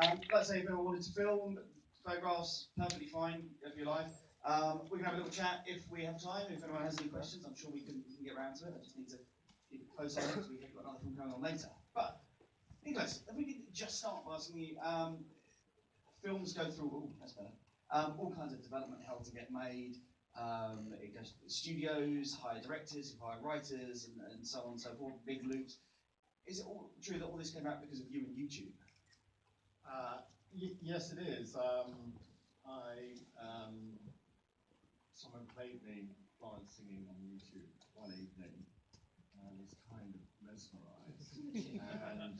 Like I say, if anyone wanted to film, photographs, perfectly fine of your life. We can have a little chat if we have time. If anyone has any questions, I'm sure we can get around to it. I just need to keep it close on because we've got another film going on later. But, Nicholas, if we could just start by asking you, films go through, that's better, all kinds of development hell to get made. It goes to studios, hire directors, who hire writers, and so on and so forth, big loops. Is it all true that all this came out because of you and YouTube? Yes, it is. Someone played me Florence singing on YouTube one evening, and I was kind of mesmerised, and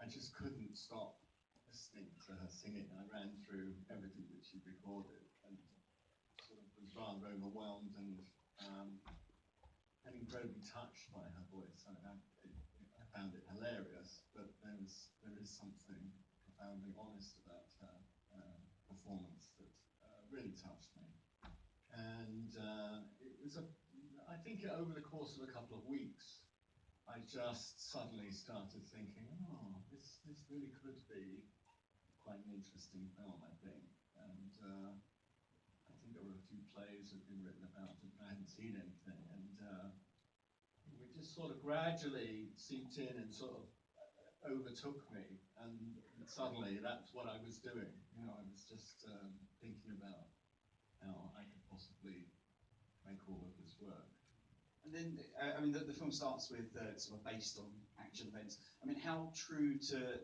I just couldn't stop listening to her singing. I ran through everything that she'd recorded, and sort of was rather overwhelmed and incredibly touched by her voice. I found it hilarious, but there is something profoundly honest about her performance that really touched me. And it was I think over the course of a couple of weeks, I just suddenly started thinking, oh, this really could be quite an interesting film, I think. And I think there were a few plays that had been written about it, and I hadn't seen anything. And we just sort of gradually seeped in and sort of overtook me, and suddenly that's what I was doing. You know, I was just thinking about how I could possibly make all of this work. And then, I mean, the film starts with sort of based on action events. I mean, how true to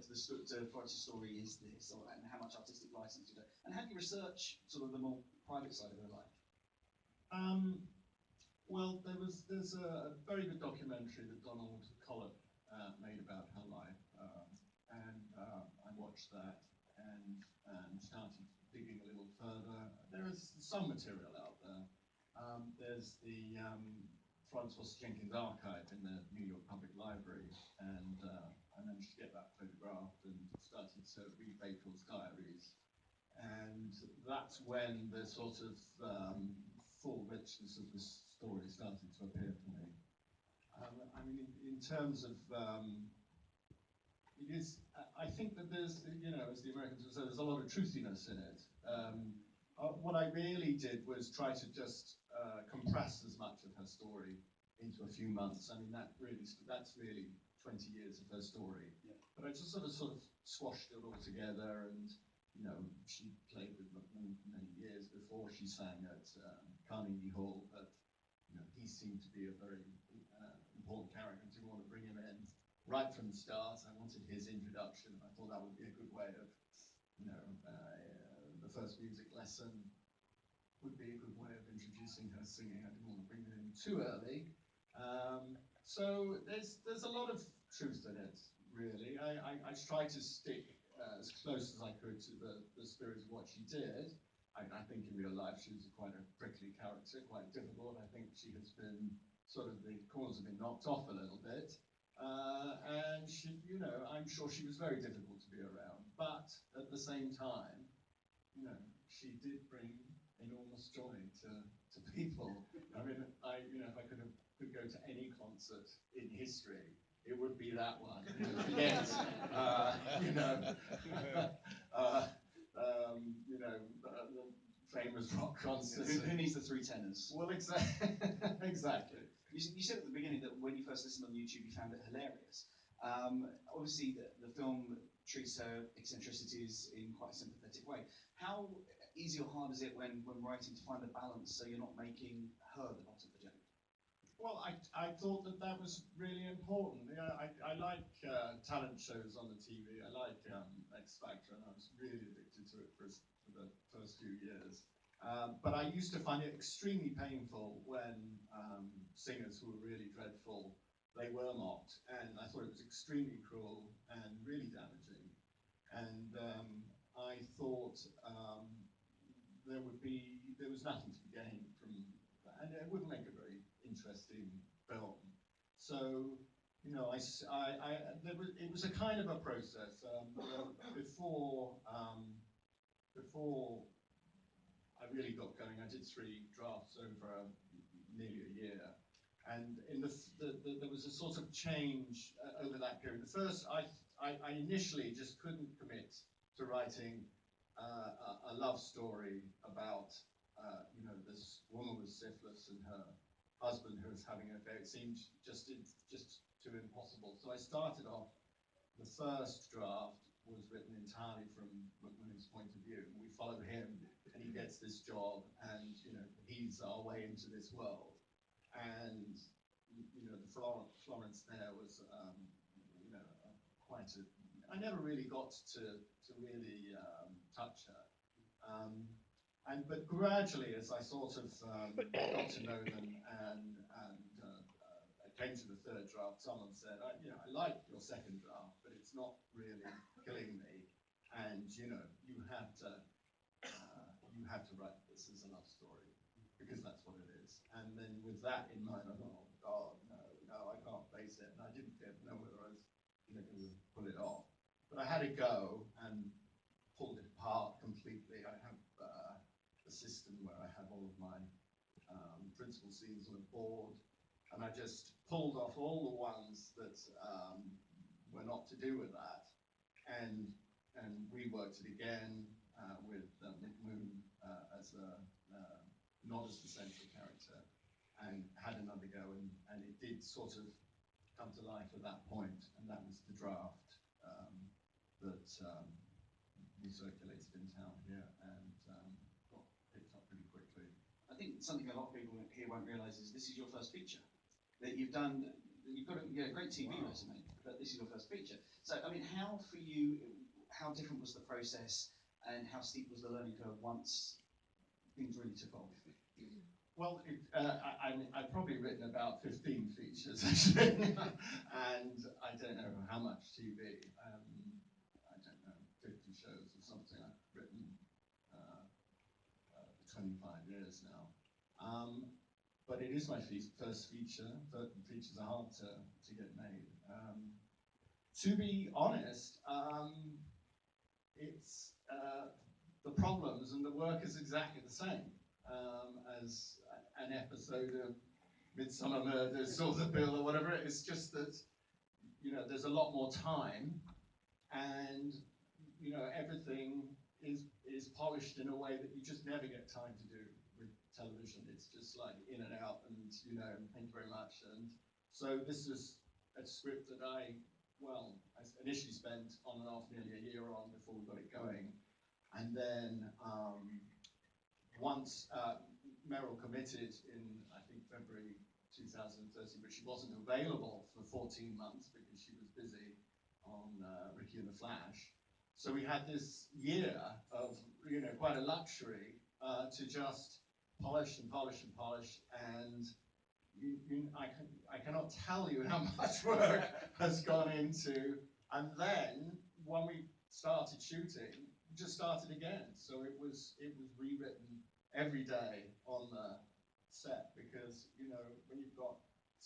Florence's story is this, and how much artistic license you do? And how do you research sort of the more private side of her life? Well, there's a very good documentary that Donald Collett made about her life, and I watched that and started digging a little further. There is some material out there. There's the Florence Foster Jenkins archive in the New York Public Library, and I managed to get that photographed and started to read April's diaries. And that's when the sort of full richness of the story started to appear to me. I mean, in terms of, it is, I think that there's, you know, as the Americans would say, there's a lot of truthiness in it. What I really did was try to just compress as much of her story into a few months. I mean, that's really 20 years of her story. Yeah. But I just sort of squashed it all together, and you know, she played with many years before she sang at Carnegie Hall. But you know, he seemed to be a very important character. I didn't want to bring him in right from the start. I wanted his introduction. I thought that would be a good way of, you know, the first music lesson would be a good way of introducing her singing. I didn't want to bring it in too early. So there's a lot of truth in it, really. I tried to stick as close as I could to the spirit of what she did. I think in real life she was quite a prickly character, quite difficult. I think she has been sort of, the corners have been knocked off a little bit. And she, you know, I'm sure she was very difficult to be around. But at the same time, you know, she did bring enormous joy to people. I mean, you know, if I could go to any concert in history, it would be that one. Yes, you know, the famous rock concert. Who needs the three tenors? Well, exactly. You said at the beginning that when you first listened on YouTube, you found it hilarious. Obviously, the film treats her eccentricities in quite a sympathetic way. How easy or hard is it when writing to find a balance so you're not making her the butt of the joke? Well, I thought that was really important. Yeah, I like talent shows on the TV. I like X Factor, and I was really addicted to it for the first few years. But I used to find it extremely painful when singers who were really dreadful, they were mocked, and I thought it was extremely cruel and really damaging. And I thought there was nothing to be gained from that, and it wouldn't make a very interesting film. So, you know, it was a kind of a process. Before I really got going, I did 3 drafts over nearly a year, and in there was a sort of change over that period. The first, I initially just couldn't commit to writing a love story about this woman with syphilis and her husband who was having an affair. It seemed just too impossible. So I started off. The first draft was written entirely from McMoon's point of view. We follow him, and he gets this job, and he's our way into this world. And the Florence there was quite a. I never really got to really touch her. But gradually, as I sort of got to know them, and I came to the third draft, someone said, I like your second draft, but it's not really killing me, and you have to write this as a love story, because that's what it is. And then with that in mind, I thought, oh God, no, I can't face it, and I didn't know whether I was going to pull it off. But I had a go and pulled it apart completely. I have a system where I have all of my principal scenes on a board, and I just pulled off all the ones that were not to do with that, and reworked it again with McMoon as not as the central character, and had another go, and it did sort of come to life at that point, and that was the draft that we circulated in town here, and got picked up pretty quickly. I think something a lot of people here won't realise is this is your first feature that you've done. You've got a great TV resume, but this is your first feature. So, I mean, how different was the process, and how steep was the learning curve once things really took off? Well, I've probably written about 15 features, actually, and I don't know how much TV. I don't know, 50 shows or something I've written for 25 years now. But it is my first feature. Features are hard to get made. To be honest, it's the problems and the work is exactly the same as an episode of Midsummer Murders or The Bill or whatever. It's just that there's a lot more time, and everything is polished in a way that you just never get time to do with television. It's just like in and out, and thank you very much. And so this is a script that I initially spent on and off nearly a year on before we got it going, and then once Meryl committed in, I think, February 2013, but she wasn't available for 14 months because she was busy on Ricky and the Flash. So we had this year of, quite a luxury to just polish and polish and polish, and I cannot tell you how much work has gone into. And then when we started shooting, we just started again. So it was rewritten every day on the set, because when you've got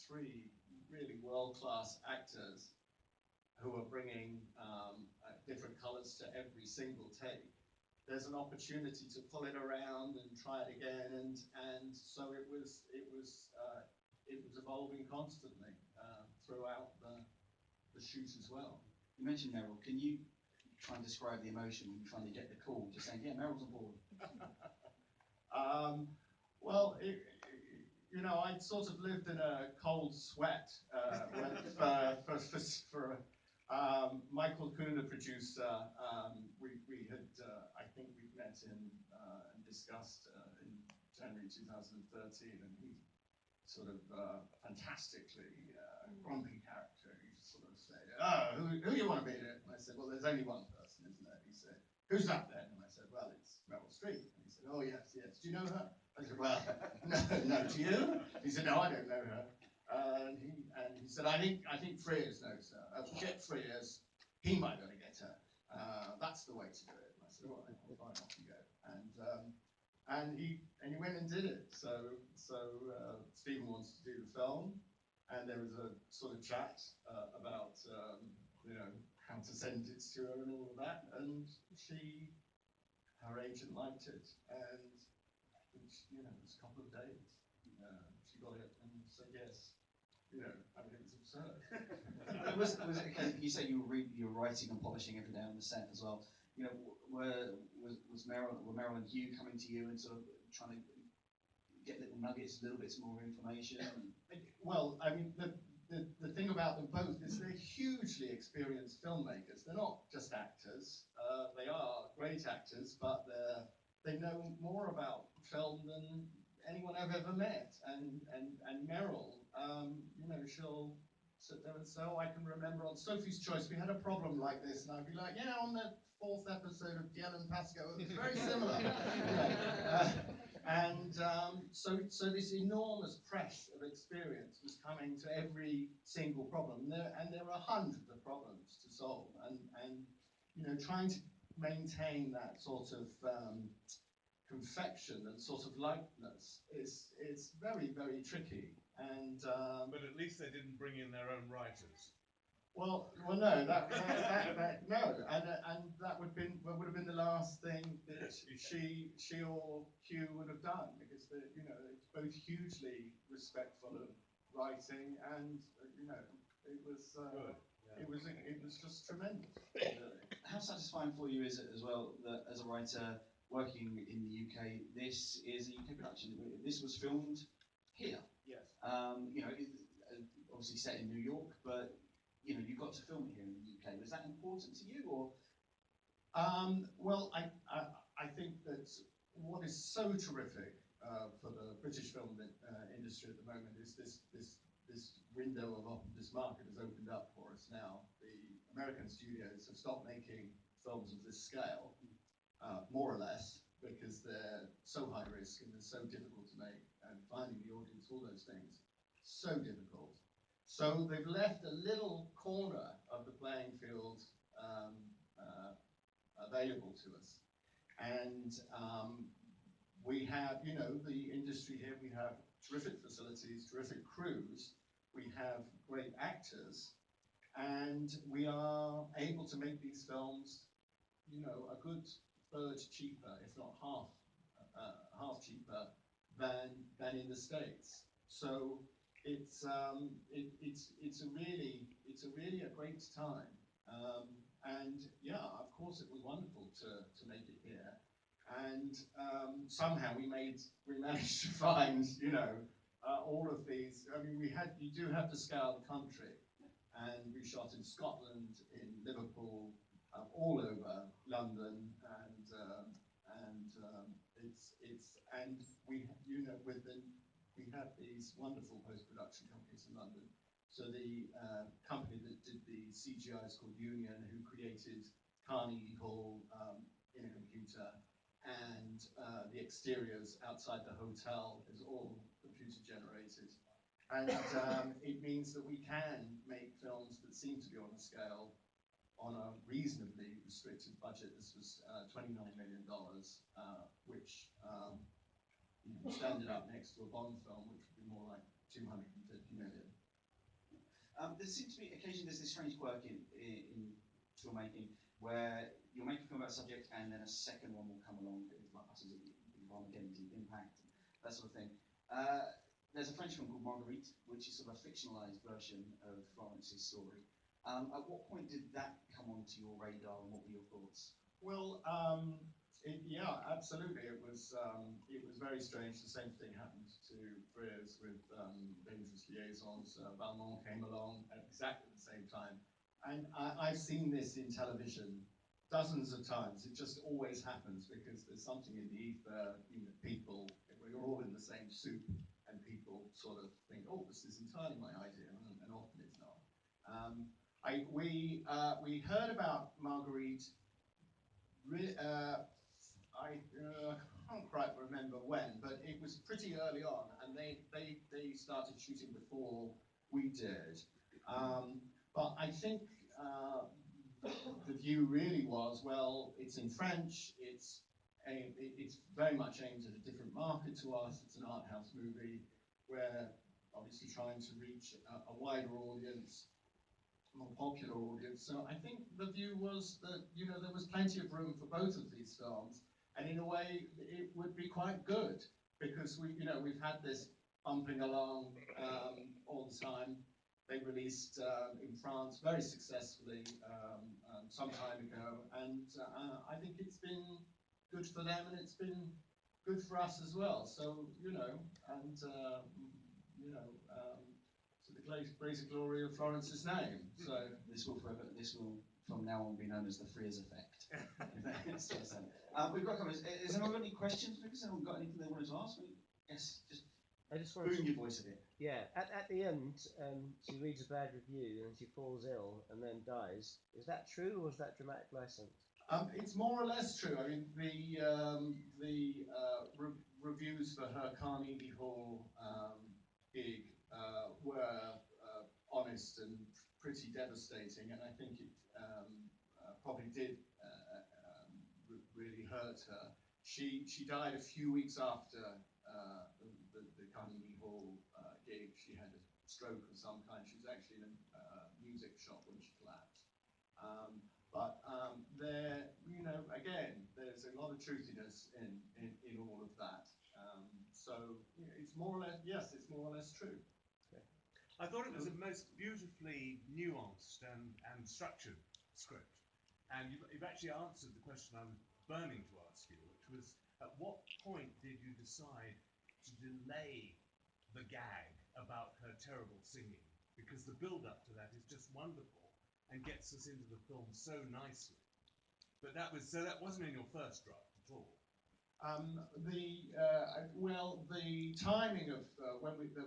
three really world-class actors who are bringing different colors to every single take, there's an opportunity to pull it around and try it again, and so it was evolving constantly throughout the shoot as well. You mentioned Meryl. Can you try and describe the emotion when you're trying to get the call, just saying, yeah, Meryl's on board? Well, I'd sort of lived in a cold sweat for Michael Kuhn, the producer. We had, I think we met and discussed in January 2013, and he sort of fantastically grumpy character. He sort of said, who do you want to be in it? And I said, well, there's only one person, isn't there? He said, who's that then? And I said, well, it's Meryl Streep. And he said, oh, yes. Do you know her? I said, well, no, do you? He said, no, I don't know her. And he said, I think Frears knows her. Forget Frears, he might be able to get her. That's the way to do it. And I said, all right, fine, off you go. And he went and did it. So Stephen wants to do the film, and there was a sort of chat about how to send it to her and all of that, and her agent liked it, and it was a couple of days. She got it and said yes. I mean, it was absurd. was it a case, you say you were writing and polishing every day on the set as well? Were Meryl and Hugh coming to you and sort of trying to get little nuggets, little bits more information? Well, I mean, the thing about them both is they're hugely experienced filmmakers. They're not just actors. They are great actors, but they know more about film than anyone I've ever met. And Meryl, she'll sit there and say, oh, I can remember on Sophie's Choice, we had a problem like this. And I'd be like, yeah, on the 4th episode of Diel and Pasco, it was very similar. So this enormous press of experience was coming to every single problem. And there are hundreds of problems to solve. And trying to maintain that sort of confection and sort of likeness is very, very tricky. But at least they didn't bring in their own writers. No, and that would have been the last thing that she or Hugh would have done, because it's both hugely respectful of writing, and it was just tremendous. How satisfying for you is it as well that as a writer working in the UK, this is a UK production? This was filmed here. Yes. Obviously set in New York, but you got to film it here in the UK. Was that important to you, or? Well, I think that what is so terrific for the British film industry at the moment is this window of this market has opened up for us now. The American studios have stopped making films of this scale, more or less, because they're so high risk and they're so difficult to make, and finding the audience, all those things, so difficult. So they've left a little corner of the playing field available to us. And we have, the industry here, we have terrific facilities, terrific crews, we have great actors, and we are able to make these films, a good third cheaper, if not half cheaper than in the States. So it's a really a great time, and yeah, of course it was wonderful to make it here, and somehow we managed to find all of these. I mean, you do have to scour the country, and we shot in Scotland, in Liverpool, all over London, and we have these wonderful post-production companies in London. So the company that did the CGI is called Union, who created Carnegie Hall in a computer, and the exteriors outside the hotel is all computer generated. And it means that we can make films that seem to be on a scale on a reasonably restricted budget. This was $29 million, which stand it up next to a Bond film, which would be more like 250 million. There seems to be occasionally there's this strange quirk in filmmaking where you'll make a film about a subject and then a second one will come along, like us as Armageddon, Deep Impact, that sort of thing. There's a French film called Marguerite, which is sort of a fictionalized version of Florence's story. At what point did that come onto your radar, and what were your thoughts? Well, yeah, absolutely. It was very strange. The same thing happened to Frears with Dangerous Liaisons. Valmont came along at exactly the same time. And I've seen this in television dozens of times. It just always happens because there's something in the ether, people, we're all in the same soup, and people sort of think, oh, this is entirely my idea, and often it's not. We heard about Marguerite, I can't quite remember when, but it was pretty early on, and they started shooting before we did. But I think the view really was, well, it's in French, it's very much aimed at a different market to us, it's an art house movie, we're obviously trying to reach a wider audience, more popular audience. So I think the view was that there was plenty of room for both of these films, and in a way it would be quite good because we've had this bumping along all the time. they released in France very successfully some time ago, and I think it's been good for them, and it's been good for us as well. So you know, and you know, to the greater glory of Florence's name. So this will from now on be known as the Frears effect. We've got comments. Has anyone got any questions? Has anyone got anything they wanted to ask me? Yes, just I just wanted boom your voice a bit. Yeah, at the end, she reads a bad review and she falls ill and then dies. Is that true, or is that dramatic license? It's more or less true. I mean, the reviews for her Carnegie Hall gig were honest and pretty devastating, and I think it probably did really hurt her. She died a few weeks after the Carnegie Hall gig. She had a stroke of some kind. She was actually in a music shop when she collapsed. There, you know, again, there's a lot of truthiness in all of that. So you know, it's more or less, yes, it's more or less true. I thought it was a most beautifully nuanced and structured script. And you've actually answered the question I was burning to ask you, which was, at what point did you decide to delay the gag about her terrible singing? Because the build-up to that is just wonderful and gets us into the film so nicely. But that wasn't in your first draft at all. The timing of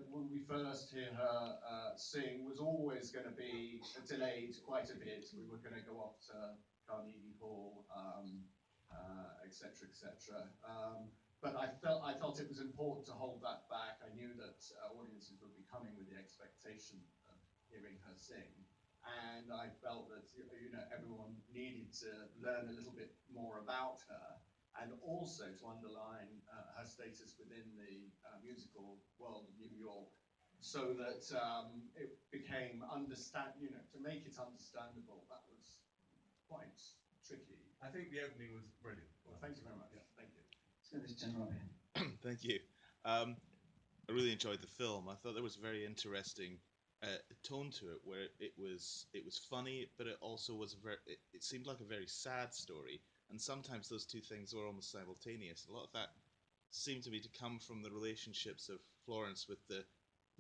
when we first hear her sing was always going to be delayed quite a bit. We were going to go off to Carnegie Hall, etc., etc. But I felt it was important to hold that back. I knew that audiences would be coming with the expectation of hearing her sing. And I felt that you know everyone needed to learn a little bit more about her, and also to underline her status within the musical world of New York, so that it became you know, to make it understandable. That was quite tricky. I think the opening was brilliant. Well, thank you very much. Thank you. Let's go to this gentleman up here. Thank you. I really enjoyed the film. I thought there was a very interesting tone to it, where it was funny, but it also was it seemed like a very sad story, and sometimes those two things were almost simultaneous. A lot of that seemed to me to come from the relationships of Florence with the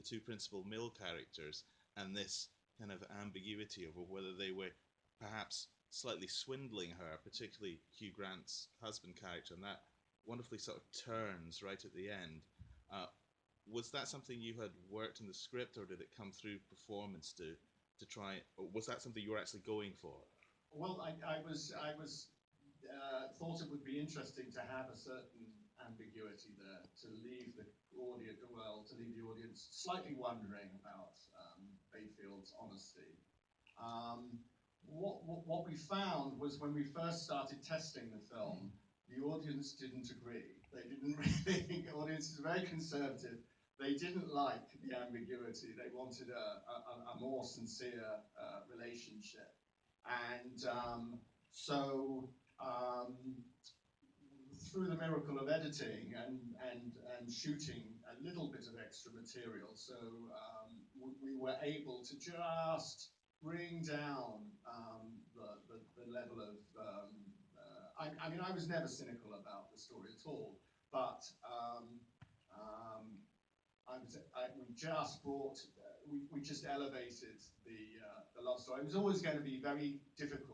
two principal male characters, and this kind of ambiguity over whether they were perhaps slightly swindling her, particularly Hugh Grant's husband character, and that wonderfully sort of turns right at the end. Was that something you had worked in the script, or did it come through performance to try? Or was that something you were actually going for? Well, I thought it would be interesting to have a certain ambiguity there, to leave the audience slightly wondering about Bayfield's honesty. What we found was, when we first started testing the film, the audience didn't agree. They didn't really think. The audience is very conservative. They didn't like the ambiguity. They wanted a more sincere relationship. And so through the miracle of editing and shooting a little bit of extra material, so we were able to just bring down the level of. I mean, I was never cynical about the story at all, but we just elevated the love story. It was always going to be very difficult